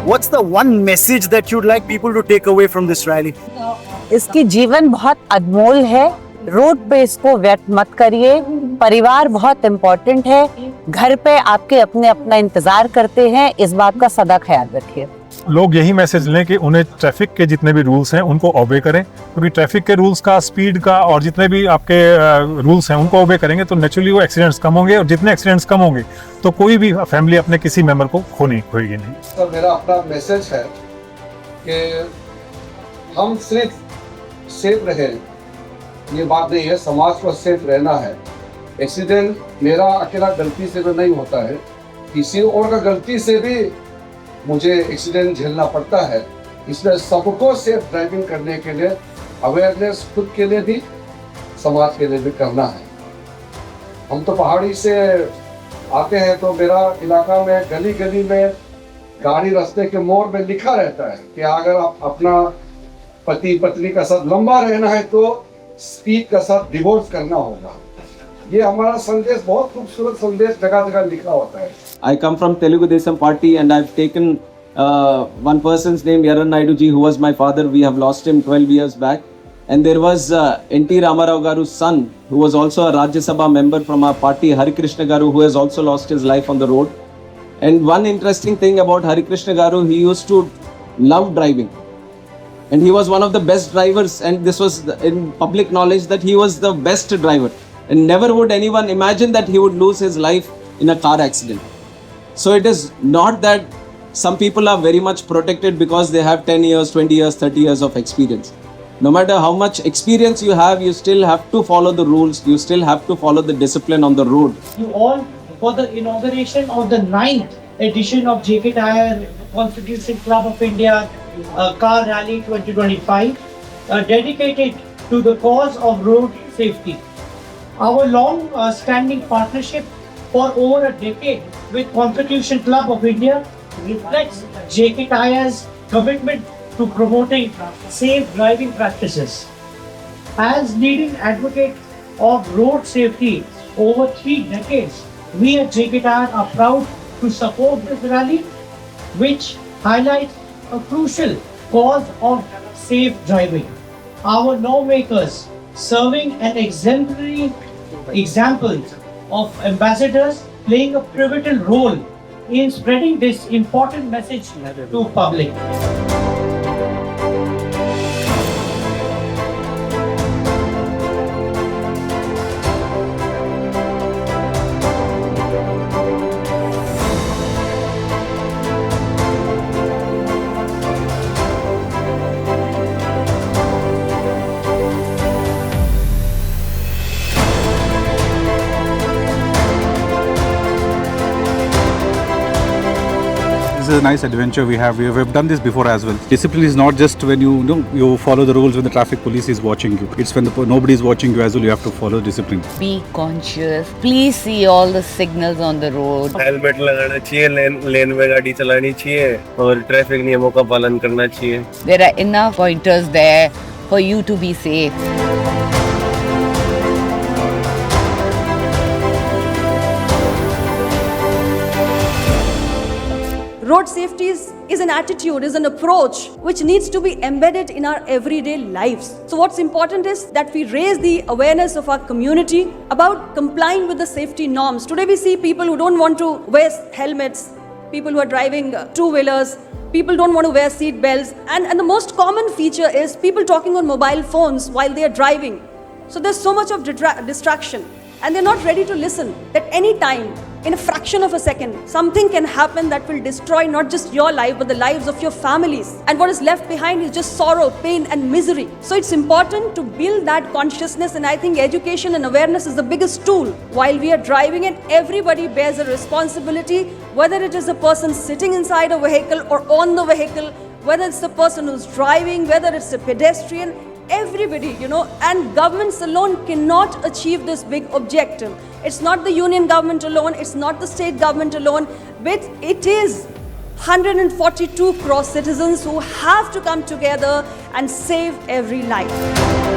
What's the one message that you'd like people to take away from this rally? इसकी जीवन बहुत अनमोल है, road पे इसको व्यर्थ मत करिए। परिवार बहुत इम्पोर्टेंट है, घर पे आपके अपने अपना इंतजार करते हैं, इस बात का सदा ख्याल रखिए। लोग यही मैसेज लें कि उन्हें ट्रैफिक के जितने भी रूल्स हैं उनको ओबे करें, क्योंकि ट्रैफिक के रूल्स का, स्पीड का और जितने भी आपके रूल्स हैं उनको ओबे करेंगे तो नेचुरली वो एक्सीडेंट्स कम होंगे, और जितने एक्सीडेंट्स कम होंगे तो कोई भी फैमिली अपने किसी मेंबर को खोएगी नहीं। तो मेरा अपना मैसेज है कि हम सिर्फ सेफ रहे, ये बात नहीं है, समाज को सेफ रहना है। एक्सीडेंट मेरा अकेला गलती से तो नहीं होता है, किसी और का गलती से भी मुझे एक्सीडेंट झेलना पड़ता है। इसलिए सबको सेफ ड्राइविंग करने के लिए अवेयरनेस खुद के लिए भी, समाज के लिए भी करना है। हम तो पहाड़ी से आते हैं, तो मेरा इलाका में गली गली में गाड़ी रास्ते के मोड़ में लिखा रहता है कि अगर आप अपना पति पत्नी का साथ लंबा रहना है तो स्पीड का साथ डिवोर्स करना होगा। ये हमारा संदेश, बहुत खूबसूरत संदेश जगह जगह लिखा होता है। I come from Telugu Desam party and I've taken one person's name, Yaran Naidu ji, who was my father. We have lost him 12 years back. And there was N.T. Ramarao Garu's son, who was also a Rajya Sabha member from our party, Hari Krishna Garu, who has also lost his life on the road. And one interesting thing about Hari Krishna Garu, he used to love driving. And he was one of the best drivers, and this was in public knowledge that he was the best driver. And never would anyone imagine that he would lose his life in a car accident. So it is not that some people are very much protected because they have 10 years, 20 years, 30 years of experience. No matter how much experience you have, you still have to follow the rules. You still have to follow the discipline on the road. You all for the inauguration of the 9th edition of JK Tyre Constitution Club of India Car Rally 2025, dedicated to the cause of road safety. Our long-standing partnership for over a decade with Constitution Club of India reflects JK Tyre's commitment to promoting safe driving practices. As leading advocates of road safety over 3 decades, we at JK Tyre are proud to support this rally, which highlights a crucial cause of safe driving. Our lawmakers serving an exemplary example of ambassadors playing a pivotal role in spreading this important message to public. This is a nice adventure we have. We've done this before as well. Discipline is not just when you follow the rules when the traffic police is watching you. It's when nobody is watching you as well. You have to follow discipline. Be conscious. Please see all the signals on the road. Helmet लगाना चाहिए, लेन में गाड़ी चलानी चाहिए और traffic नियमों का पालन करना चाहिए. There are enough pointers there for you to be safe. Road safety is an attitude, is an approach which needs to be embedded in our everyday lives. So what's important is that we raise the awareness of our community about complying with the safety norms. Today we see people who don't want to wear helmets, people who are driving two-wheelers, people don't want to wear seat belts, and the most common feature is people talking on mobile phones while they are driving. So there's so much of distraction, and they're not ready to listen that any time, in a fraction of a second, something can happen that will destroy not just your life, but the lives of your families. And what is left behind is just sorrow, pain, and misery. So it's important to build that consciousness, and I think education and awareness is the biggest tool. While we are driving it, everybody bears a responsibility, whether it is a person sitting inside a vehicle or on the vehicle, whether it's the person who's driving, whether it's a pedestrian, everybody, and governments alone cannot achieve this big objective. It's not the union government alone, it's not the state government alone, but it is 142 crore citizens who have to come together and save every life.